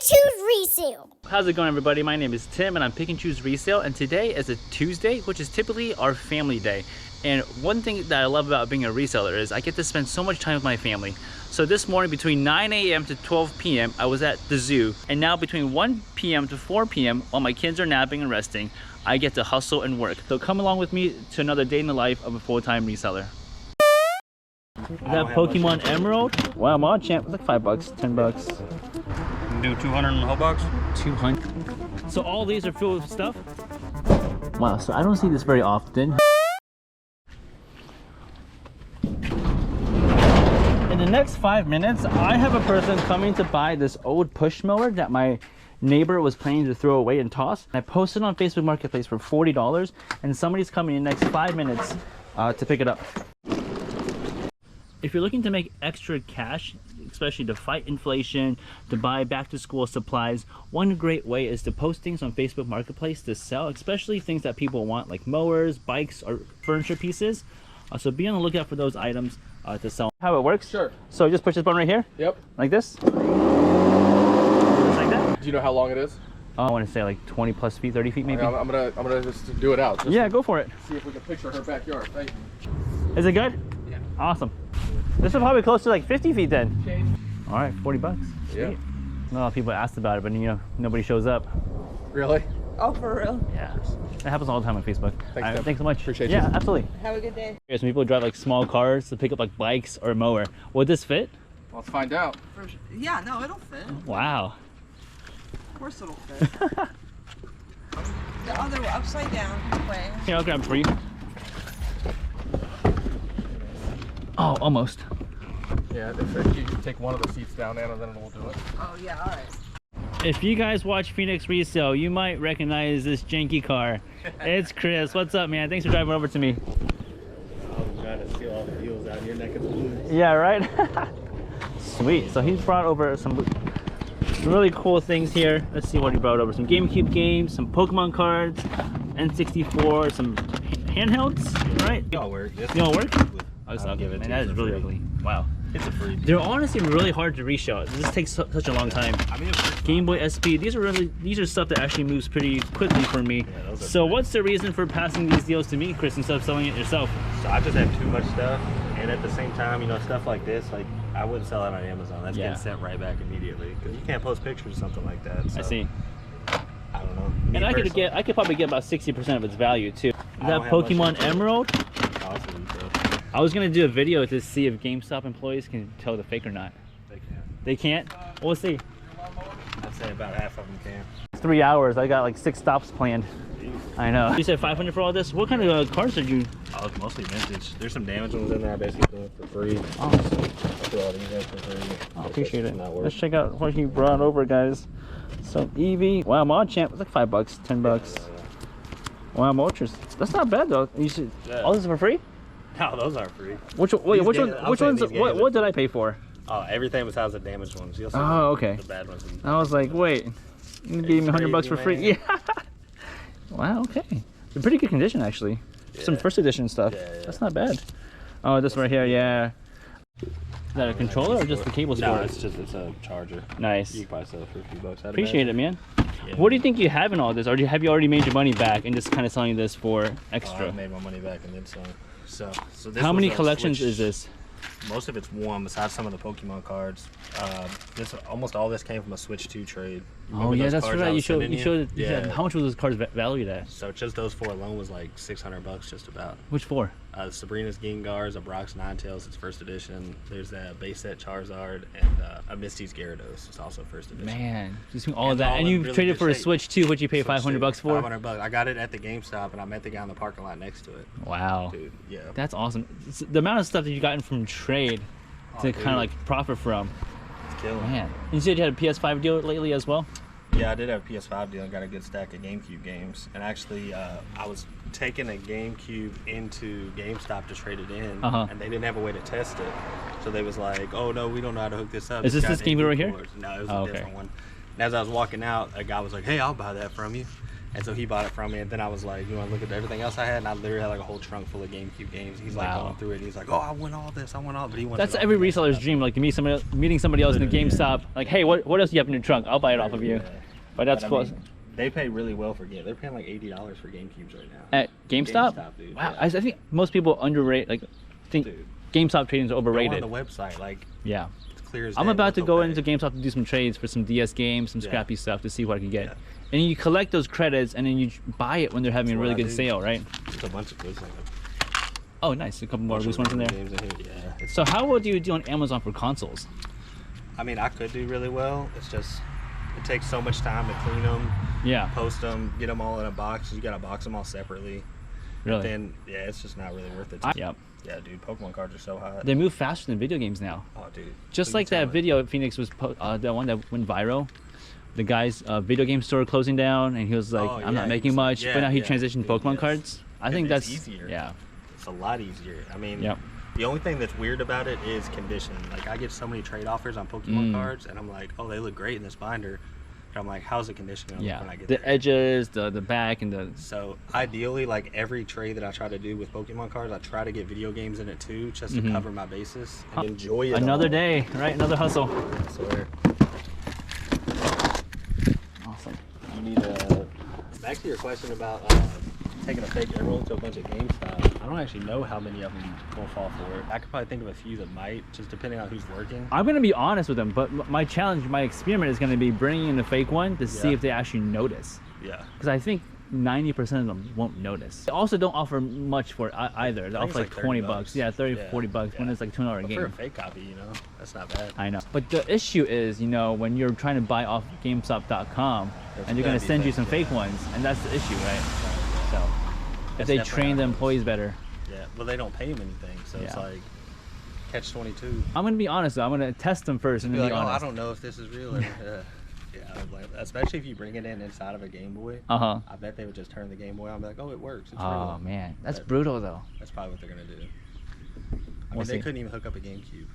Choose Resale. How's it going, everybody? My name is Tim and I'm Pick and Choose Resale, and today is a Tuesday, which is typically our family day. And one thing that I love about being a reseller is I get to spend so much time with my family. So this morning between 9 a.m. to 12 p.m. I was at the zoo, and now between 1 p.m. to 4 p.m. while my kids are napping and resting, I get to hustle and work. So come along with me to another day in the life of a full-time reseller. Is that Pokemon Emerald? Wow, I'm on champ. It's like $5, $10. Do 200 in the whole box? 200. So all these are filled with stuff? Wow, so I don't see this very often. In the next 5 minutes, I have a person coming to buy this old push mower that my neighbor was planning to throw away and toss. I posted on Facebook Marketplace for $40, and somebody's coming in the next 5 minutes to pick it up. If you're looking to make extra cash, especially to fight inflation, to buy back to school supplies, one great way is to post things on Facebook Marketplace to sell, especially things that people want like mowers, bikes, or furniture pieces. So be on the lookout for those items to sell. How it works? Sure. So just push this button right here? Yep. Like this? Just like that? Do you know how long it is? Oh, I want to say like 20 plus feet, 30 feet maybe. I'm gonna just do it out. Just yeah, go for it. See if we can picture her backyard. Thank you. Is it good? Yeah. Awesome. This is probably close to like 50 feet then. All right, $40. Yeah. Sweet. A lot of people asked about it, but you know, nobody shows up. Really? Oh, for real? Yeah. That happens all the time on Facebook. Thanks, Thanks so much. Appreciate you. Yeah, absolutely. Have a good day. Some people drive like small cars to pick up like bikes or a mower. Would this fit? Well, let's find out. Yeah, no, it'll fit. Wow. Of course it'll fit. The other upside down way. Here, I'll grab it for you. Oh, almost. Yeah, if you take one of the seats down, Anna, then we'll do it. Oh, yeah, all right. If you guys watch Phoenix Resale, you might recognize this janky car. It's Chris. What's up, man? Thanks for driving over to me. I was trying to steal all the deals out of your neck of the woods. Yeah, right? Sweet. So he's brought over some really cool things here. Let's see what he brought over. Some GameCube games, some Pokemon cards, N64, some handhelds, right? They all work. They all work? I'll give it Man, to that you is for really free. ugly. Wow. It's a free deal. They're honestly really hard to reshow. This takes such a long time. I mean, Game Boy SP. These are stuff that actually moves pretty quickly for me. Yeah, those are So great. what's the reason for passing these deals to me, Chris, instead of selling it yourself? So I just have too much stuff, and at the same time, you know, stuff like this, like I wouldn't sell it on Amazon. That's Yeah. getting sent right back immediately because you can't post pictures or something like that. So, I see. I don't know. Me And I personally, could probably get about 60% of its value too. Is I that don't have much Pokemon info. Emerald? Awesome, so I was gonna do a video to see if GameStop employees can tell the fake or not. they can. They can't? We'll see. I'd say about half of them can. It's 3 hours. I got like 6 stops planned. I know. You said 500 for all this? What kind of cars did you? Oh, it's mostly vintage. There's some damaged ones in there. I basically do it for free. Oh, I do all these in for free. I appreciate it. Not worth Let's check out what he brought over, guys. So Eevee. Wow, Mod Champ. It's like $5, $10. Wow, Moltres. That's not bad though. You should. Yeah. All this is for free? No, those aren't free. Which I'll ones? say these games What are did I pay for? Oh, everything besides the damaged ones. You'll see Oh, okay. the bad ones. I was like, wait, you gave me $100 for free? Crazy, Yeah. Wow. Okay. In pretty good condition actually. Some Yeah. first edition stuff. Yeah, yeah. That's not bad. Oh, this right here. Yeah. Is that a controller or just the cable No, storage? it's a charger. Nice. You can probably sell it for a few bucks. Appreciate it, man. Yeah. What do you think you have in all this, or have you already made your money back and just kind of selling this for I extra? made my money back and then some. So this How was many a collections Switch. is this? Most of it's one, besides some of the Pokemon cards. Almost all this came from a Switch 2 trade. You Oh remember yeah, those that's cards I right. You was showed. sending You showed. Yeah. How much was those cards valued at? So just those 4 alone was like $600 just about. Which four? Sabrina's Gengars, a Brock's Ninetales, it's first edition. There's a base set Charizard and a Misty's Gyarados. It's also first edition. Man, just all of And that, all and in you really traded good for a shape. Switch too. What'd you pay? Switch $500 for? $500. I got it at the GameStop, and I met the guy in the parking lot next to it. Wow. Dude, yeah. That's awesome. The amount of stuff that you've gotten from trade to kind of dude. like profit from. It's killing. Man, you said you had a PS5 deal lately as well. Yeah, I did have a PS5 deal. I got a good stack of GameCube games, and actually, I was taking a GameCube into GameStop to trade it in, and they didn't have a way to test it. So they was like, "Oh no, we don't know how to hook this up." Is this guy this didn't GameCube do right here? cords." No, it was Oh, a okay. different one. And as I was walking out, a guy was like, "Hey, I'll buy that from you." And so he bought it from me, and then I was like, you want to look at everything else I had? And I literally had like a whole trunk full of GameCube games. He's like going through it, and he's like, oh, I want all this, I want all, but he wants. That's every reseller's dream, like to meet meeting somebody else in a GameStop. Like, hey, what else do you have in your trunk? I'll buy it off of you. But that's close. They pay really well for games. They're paying like $80 for GameCubes right now. At GameStop? Dude. Wow, I think most people underrate, like, think GameStop trading is overrated. Go on the website, like, yeah. it's clear as I'm day about to what go they'll into pay. GameStop to do some trades for some DS games, some scrappy stuff to see what I can get. Yeah. And you collect those credits and then you buy it when they're having a really good sale, right? There's a bunch of loose ones. Oh, nice. A couple more loose ones in there. Games in here. Yeah. So how well do you do on Amazon for consoles? I mean, I could do really well. It's just, it takes so much time to clean them, Yeah. post them, get them all in a box. You gotta box them all separately. Really? Then, yeah, it's just not really worth it. Yep. Yeah, dude, Pokemon cards are so hot. They move faster than video games now. Oh, dude. Just like that video Phoenix was, the one that went viral. The guy's video game store closing down, and he was like, I'm not making much, but now he transitioned to Pokemon cards. I think that's easier. Yeah. It's a lot easier. I mean, Yep. the only thing that's weird about it is condition. Like, I get so many trade offers on Pokemon cards, and I'm like, oh, they look great in this binder. And I'm like, how's the condition gonna look when I get the there? edges, the back, and the. So ideally, like every trade that I try to do with Pokemon cards, I try to get video games in it too, just to cover my bases and enjoy it. Another all. day, right? Another hustle. I swear. Awesome. You need back to your question about taking a fake emerald to a bunch of GameStop. I don't actually know how many of them will fall for it. I could probably think of a few that might, just depending on who's working. I'm gonna be honest with them, but my challenge, my experiment is gonna be bringing in a fake one to see if they actually notice. Yeah. Because I think 90% of them won't notice. They also don't offer much for it either. They offer like 20 bucks. Yeah, 30, 40 bucks when it's like $2 But game. for a fake copy, you know, that's not bad. I know. But the issue is, you know, when you're trying to buy off GameStop.com and they're gonna send you some fake ones, and that's the issue, right? So if they train the employees better. Yeah, well, they don't pay them anything, so it's like catch-22. I'm gonna be honest though. I'm gonna test them first and then Be be like, oh, honest. I don't know if this is real. Or, yeah, like, especially if you bring it in inside of a Game Boy. Uh-huh. I bet they would just turn the Game Boy on and be like, oh, it works. It's Oh real. man, that's brutal though. That's probably what they're gonna do. I We'll mean, they see. couldn't even hook up a GameCube.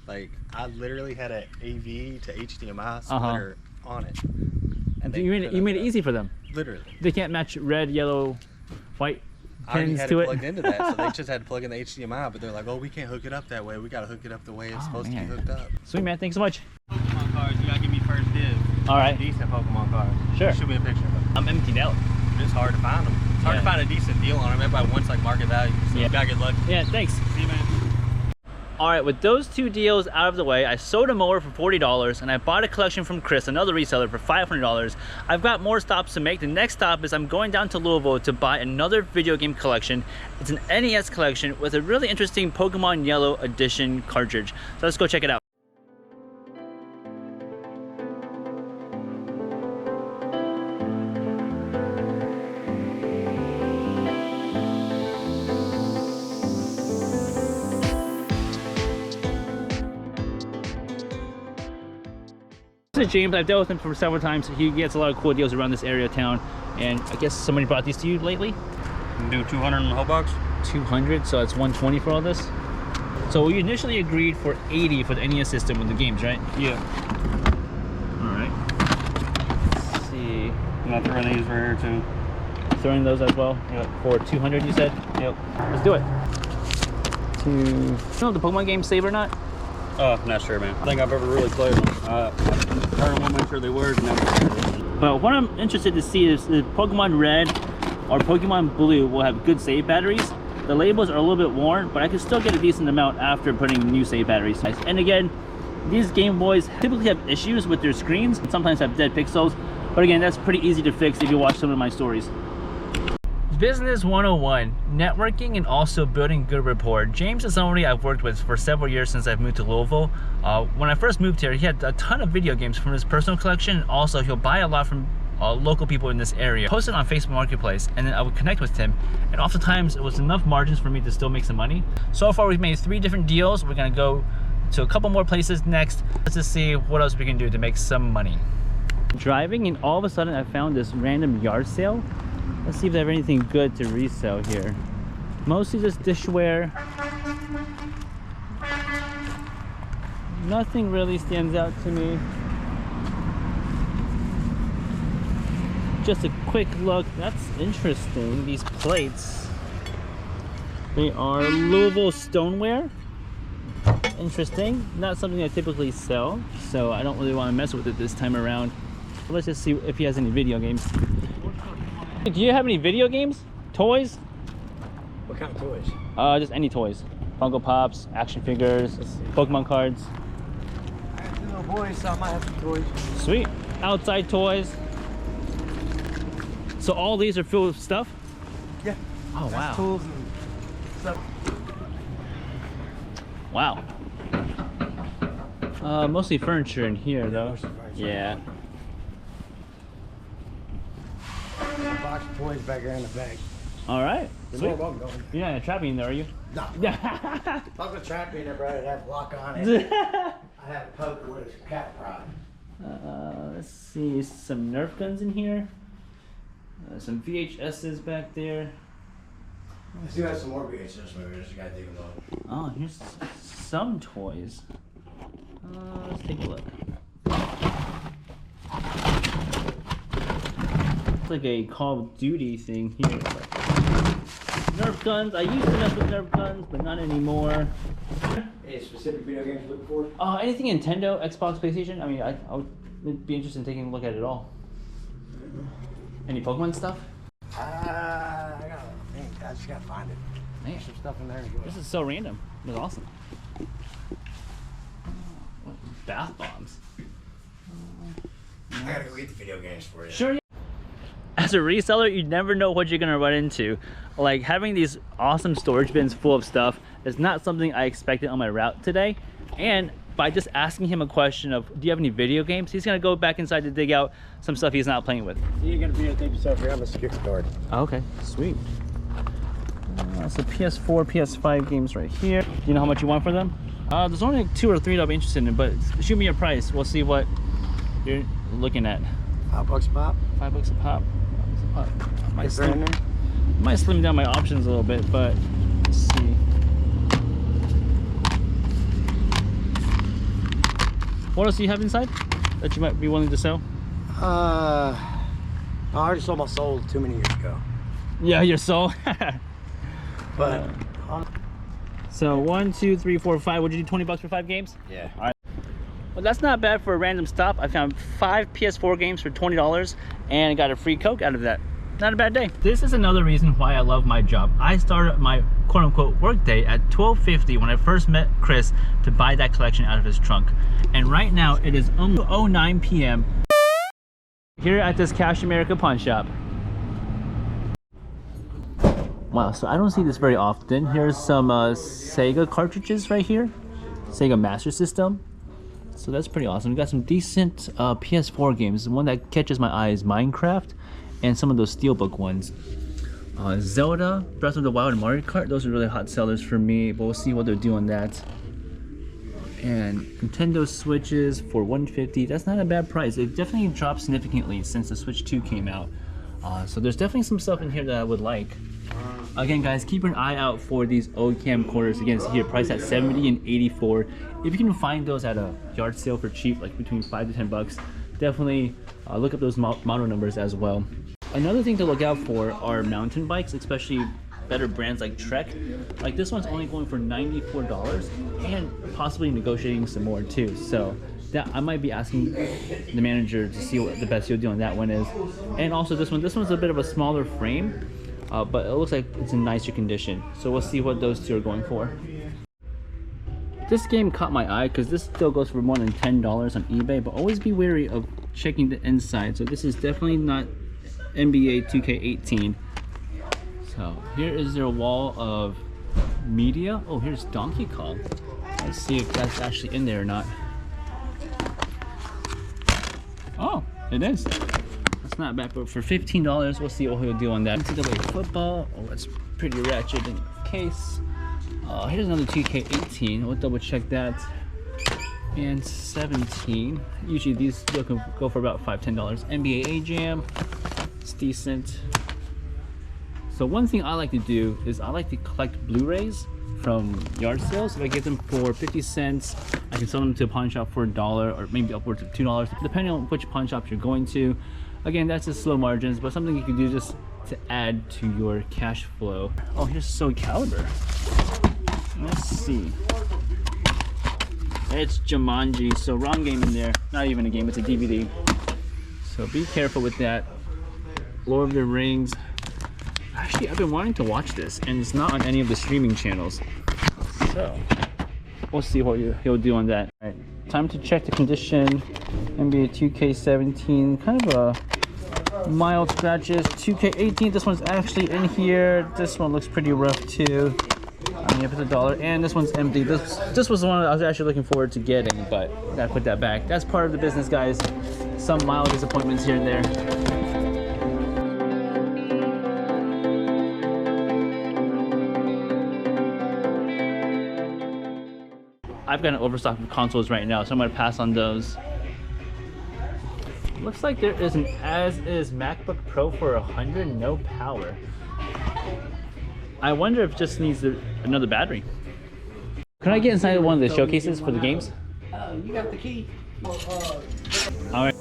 Like, I literally had an AV to HDMI splitter on it. And You made it easy for them. Literally. They can't match red, yellow, white I already pins had to it it. plugged into that, so they just had to plug in the HDMI, but they're like, oh, we can't hook it up that way. We gotta hook it up the way it's supposed to be hooked up. Sweet man, thanks so much. Pokemon cards, you gotta give me first dibs. All right. Decent Pokemon cards. Sure. Shoot me a picture of them. I'm emptied out. It's hard to find them. It's hard to find a decent deal on them. Everybody wants like market value, so you gotta get lucky. Yeah, thanks. See you, man. All right, with those two deals out of the way, I sold a mower for $40 and I bought a collection from Chris, another reseller, for $500. I've got more stops to make. The next stop is I'm going down to Louisville to buy another video game collection. It's an NES collection with a really interesting Pokemon Yellow Edition cartridge. So let's go check it out. This is James. I've dealt with him for several times. He gets a lot of cool deals around this area of town, and I guess somebody brought these to you lately. Do 200 in the whole box? 200, so it's 120 for all this. So we initially agreed for 80 for the NES system with the games, right? Yeah. All right. Let's see. I'm gonna throw these right here too. Throwing those as well. Yep. For 200, you said. Yep. Let's do it. You know if the Pokemon games save or not? Not sure, man. I think I've ever really played them. I heard them, make sure they work. But what I'm interested to see is if Pokemon Red or Pokemon Blue will have good save batteries. The labels are a little bit worn, but I can still get a decent amount after putting new save batteries. And again, these Game Boys typically have issues with their screens and sometimes have dead pixels. But again, that's pretty easy to fix if you watch some of my stories. Business 101, networking and also building good rapport. James is somebody I've worked with for several years since I've moved to Louisville. When I first moved here, he had a ton of video games from his personal collection. Also, he'll buy a lot from local people in this area. Post it on Facebook Marketplace, and then I would connect with him. And oftentimes, it was enough margins for me to still make some money. So far, we've made 3 different deals. We're gonna go to a couple more places next. Let's just see what else we can do to make some money. Driving, and all of a sudden, I found this random yard sale. Let's see if they have anything good to resell here. Mostly just dishware. Nothing really stands out to me. just a quick look. That's interesting. These plates. They are Louisville stoneware. Interesting. Not something I typically sell, so I don't really want to mess with it this time around. Let's just see if he has any video games. Do you have any video games? Toys? What kind of toys? Just any toys. Funko Pops, action figures, Pokemon cards. I have 2 little boys, so I might have some toys. Sweet. Outside toys. So all these are filled with stuff? Yeah. Oh, wow. Tools and stuff. Wow. Mostly furniture in here, though. Yeah. A box of toys back there in the bag. All right. There's Sweet. more welcome going. You're not trapping in there, are you? No. Yeah. If I was gonna trap me in there, bro, I'd have a lock on it. I'd have a poker with a cat prod. Let's see, some Nerf guns in here. Some VHSs back there. I still have some more VHS movies. I just gotta dig them up. Oh, here's some toys. Let's take a look. It's like a Call of Duty thing here. Nerf guns. I used to mess with Nerf guns, but not anymore. Any specific video games you're looking for? Anything Nintendo, Xbox, PlayStation. I mean, I would be interested in taking a look at it all. Any Pokemon stuff? I just gotta find it. Man, There's some stuff in there. Enjoy. this is so random. It was awesome. Bath bombs. I gotta go get the video games for you. Sure. Yeah. As a reseller, you never know what you're gonna run into. Like having these awesome storage bins full of stuff is not something I expected on my route today. And by just asking him a question of, do you have any video games? He's gonna go back inside to dig out some stuff he's not playing with. You're gonna videotape yourself here. I'm a security guard. Oh, okay, sweet. So PS4, PS5 games right here. Do you know how much you want for them? There's only like 2 or 3 that I'll be interested in, but shoot me a price. We'll see what you're looking at. $5 a pop. $5 a pop. $5 a pop. Might Is there in there? might slim down my options a little bit, but let's see. What else do you have inside that you might be willing to sell? I already sold my soul too many years ago. Yeah, your soul. But So 1, 2, 3, 4, 5. Would you do $20 for 5 games? yeah. All right. Well, that's not bad for a random stop. I found 5 PS4 games for $20 and got a free Coke out of that. Not a bad day. This is another reason why I love my job. I started my quote-unquote work day at 12:50 when I first met Chris to buy that collection out of his trunk. And right now it is 09 p.m. here at this Cash America pawn shop. Wow, so I don't see this very often. Here's some Sega cartridges right here. Sega Master System. So that's pretty awesome. We got some decent PS4 games. The one that catches my eye is Minecraft and some of those Steelbook ones. Zelda, Breath of the Wild, and Mario Kart. Those are really hot sellers for me, but we'll see what they're doing that. And Nintendo Switches for $150. That's not a bad price. It definitely dropped significantly since the Switch 2 came out. So there's definitely some stuff in here that I would like. Again, guys, keep an eye out for these old camcorders. Again, see here, priced at $70 and $84. If you can find those at a yard sale for cheap, like between $5 to $10, definitely look up those model numbers as well. Another thing to look out for are mountain bikes, especially better brands like Trek. Like this one's only going for $94 and possibly negotiating some more too. So that I might be asking the manager to see what the best deal on that one is. And also this one's a bit of a smaller frame, but it looks like it's in nicer condition. So we'll see what those two are going for. This game caught my eye because this still goes for more than $10 on eBay, but always be wary of checking the inside. So this is definitely not NBA 2K18. So here is their wall of media. Oh, here's Donkey Kong. Let's see if that's actually in there or not. Oh, it is. That's not bad, but for $15, we'll see what he'll do on that. NCAA football. Oh, that's pretty ratchet in the case. Here's another 2K18. We'll double check that. And 17. Usually these can go for about $5–10. NBA A-Jam. It's decent. So one thing I like to do is I like to collect Blu-rays from yard sales. If I get them for 50 cents, I can sell them to a pawn shop for $1 or maybe upwards of $2, depending on which pawn shop you're going to. Again, that's just slow margins, but something you can do just to add to your cash flow. Oh, here's Soul Calibur. Let's see. It's Jumanji, so wrong game in there. Not even a game, it's a DVD. So be careful with that. Lord of the Rings. Actually, I've been wanting to watch this, and it's not on any of the streaming channels. So, we'll see what he'll do on that. All right, time to check the condition. NBA 2K17, kind of a mild scratches. 2K18, this one's actually in here. This one looks pretty rough too. I mean, if it's $1, and this one's empty. This was the one I was actually looking forward to getting, but gotta put that back. That's part of the business, guys. Some mild disappointments here and there. I've got an overstock of consoles right now, so I'm gonna pass on those. Looks like there is an as-is MacBook Pro for 100, no power. I wonder if it just needs another battery. Can I get inside one of the showcases for the games? You got the key. All right.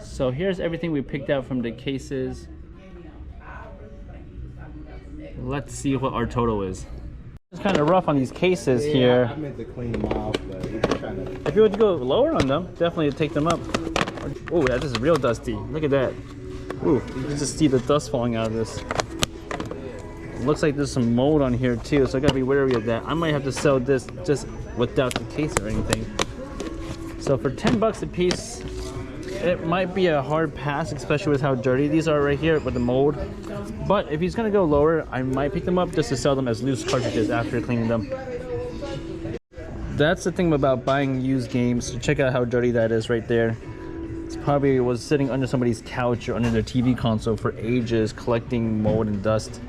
So here's everything we picked out from the cases. Let's see what our total is. It's kind of rough on these cases here. I meant to clean them off, but we're trying to... If you were to go lower on them, definitely take them up. Oh, that is real dusty. Look at that. Ooh, you can just see the dust falling out of this. Looks like there's some mold on here too, so I gotta be wary of that. I might have to sell this just without the case or anything. So for 10 bucks a piece, it might be a hard pass, especially with how dirty these are right here with the mold. But if he's gonna go lower, I might pick them up just to sell them as loose cartridges after cleaning them. That's the thing about buying used games. So check out how dirty that is right there. It's probably was sitting under somebody's couch or under their TV console for ages, collecting mold and dust.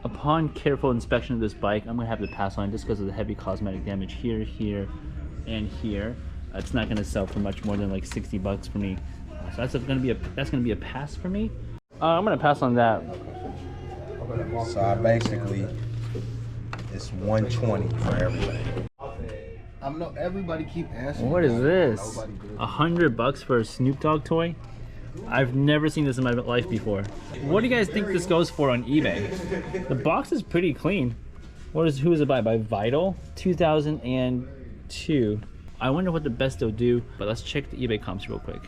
Upon careful inspection of this bike, I'm gonna have to pass on just because of the heavy cosmetic damage here, here, and here. It's not gonna sell for much more than like 60 bucks for me. So that's gonna be a pass for me. I'm gonna pass on that. So I basically, it's 120 for everybody. I know everybody keep asking. What is this? 100 bucks for a Snoop Dogg toy? I've never seen this in my life before. What do you guys think this goes for on eBay? The box is pretty clean. Who is it by? By Vital, 2002. I wonder what the best they'll do, but let's check the eBay comps real quick.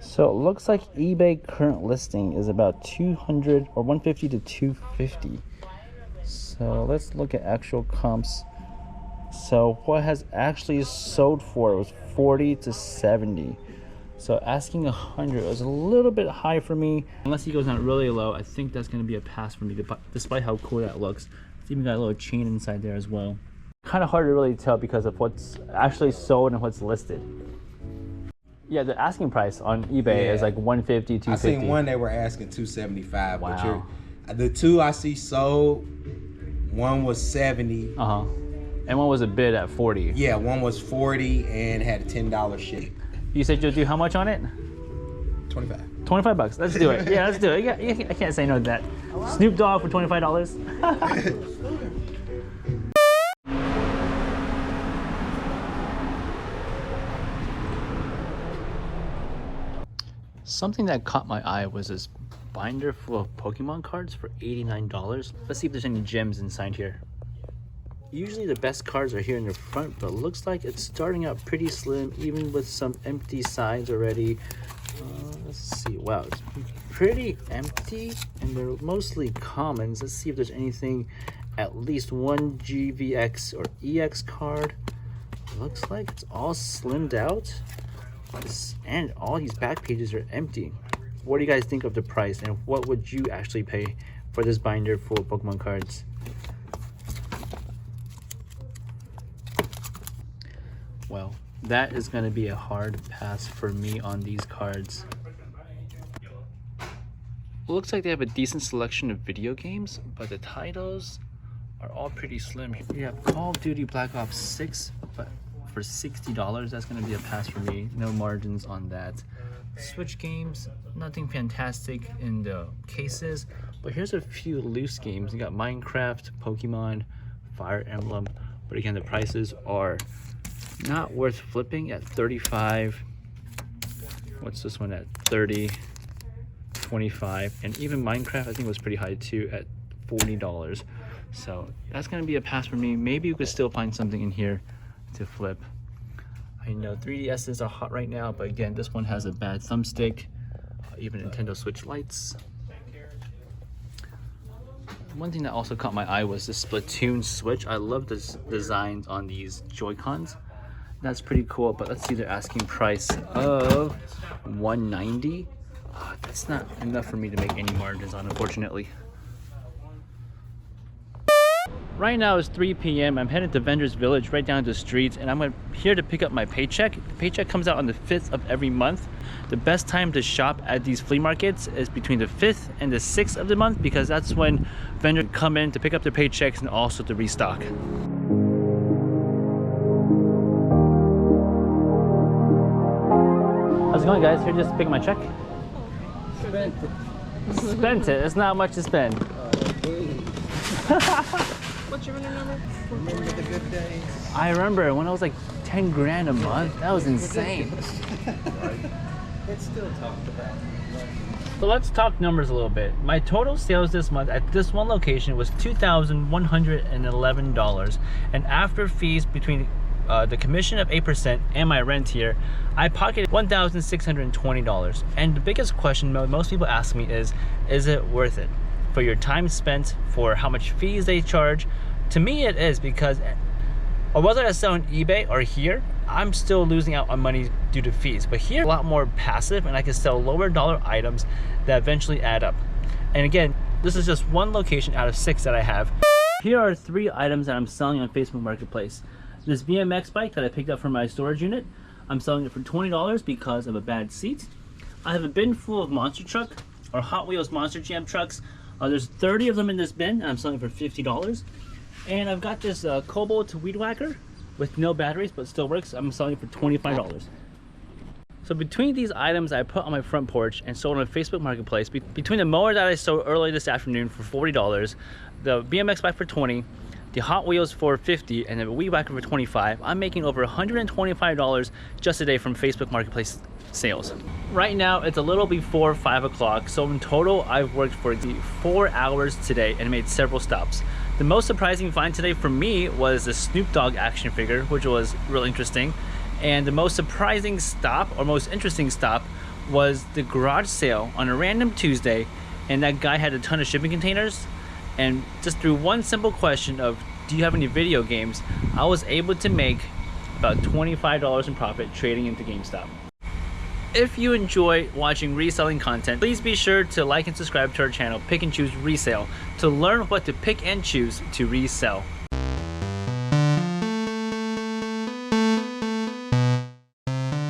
So it looks like eBay current listing is about 200 or 150 to 250. So let's look at actual comps. So what has actually sold for was 40 to 70. So asking 100 was a little bit high for me. Unless he goes down really low, I think that's going to be a pass for me, despite how cool that looks. It's even got a little chain inside there as well. Kind of hard to really tell because of what's actually sold and what's listed. Yeah, the asking price on eBay is like 150, 250. I seen one they were asking 275. Wow. But the two I see sold, one was 70. And one was a bid at 40. Yeah, one was 40 and had a $10 ship. You said you'll do how much on it? 25. 25 bucks. Let's do it. Yeah, let's do it. Yeah, I can't say no to that. Snoop Dogg for $25. Something that caught my eye was this binder full of Pokemon cards for $89. Let's see if there's any gems inside here. Usually the best cards are here in the front, but it looks like it's starting out pretty slim, even with some empty sides already. Let's see. Wow, it's pretty empty, and they're mostly commons. Let's see if there's anything, at least one GVX or EX card. Looks like it's all slimmed out, and all these back pages are empty. What do you guys think of the price, and what would you actually pay for this binder full of Pokemon cards? Well, that is going to be a hard pass for me on these cards. Looks like they have a decent selection of video games, but the titles are all pretty slim. We have Call of Duty Black Ops 6, but for $60, that's gonna be a pass for me. No margins on that. Switch games, nothing fantastic in the cases, but here's a few loose games. You got Minecraft, Pokemon, Fire Emblem, but again, the prices are not worth flipping at 35. What's this one at 30, 25, and even Minecraft I think was pretty high too at $40. So that's gonna be a pass for me. Maybe you could still find something in here to flip. I know 3DSs are hot right now, but again, this one has a bad thumbstick. Even Nintendo Switch lights. One thing that also caught my eye was the Splatoon Switch. I love the designs on these Joy-Cons. That's pretty cool, but let's see their asking price of $190. That's not enough for me to make any margins on, unfortunately. Right now it's 3 p.m. I'm headed to Vendors Village right down the street, and I'm here to pick up my paycheck. The paycheck comes out on the 5th of every month. The best time to shop at these flea markets is between the 5th and the 6th of the month, because that's when vendors come in to pick up their paychecks and also to restock. How's it going, guys? Here just to pick up my check. Spent it. Spent it. It's not much to spend. What's your winning number? Remember the good days? I remember when I was like 10 grand a month. That was insane. It's still talked about. So let's talk numbers a little bit. My total sales this month at this one location was $2,111, and after fees between the commission of 8% and my rent here, I pocketed $1,620. And the biggest question most people ask me is it worth it? For your time spent, for how much fees they charge? To me it is, because whether I sell on eBay or here, I'm still losing out on money due to fees. But here, a lot more passive, and I can sell lower dollar items that eventually add up. And again, this is just one location out of 6 that I have. Here are 3 items that I'm selling on Facebook Marketplace. This BMX bike that I picked up from my storage unit, I'm selling it for $20 because of a bad seat. I have a bin full of monster truck or Hot Wheels Monster Jam trucks. There's 30 of them in this bin, and I'm selling for $50. And I've got this Cobalt weed whacker with no batteries, but still works. I'm selling it for $25. So between these items I put on my front porch and sold on Facebook Marketplace, between the mower that I sold earlier this afternoon for $40, the BMX bike for $20, the Hot Wheels for $50, and the weed whacker for $25, I'm making over $125 just today from Facebook Marketplace sales. Right now it's a little before 5 o'clock, so in total I've worked for 4 hours today and made several stops. The most surprising find today for me was the Snoop Dogg action figure, which was real interesting. And the most surprising stop, or most interesting stop, was the garage sale on a random Tuesday, and that guy had a ton of shipping containers, and just through one simple question of, do you have any video games, I was able to make about $25 in profit trading into GameStop. If you enjoy watching reselling content, please be sure to like and subscribe to our channel, Pick and Choose Resale, to learn what to pick and choose to resell.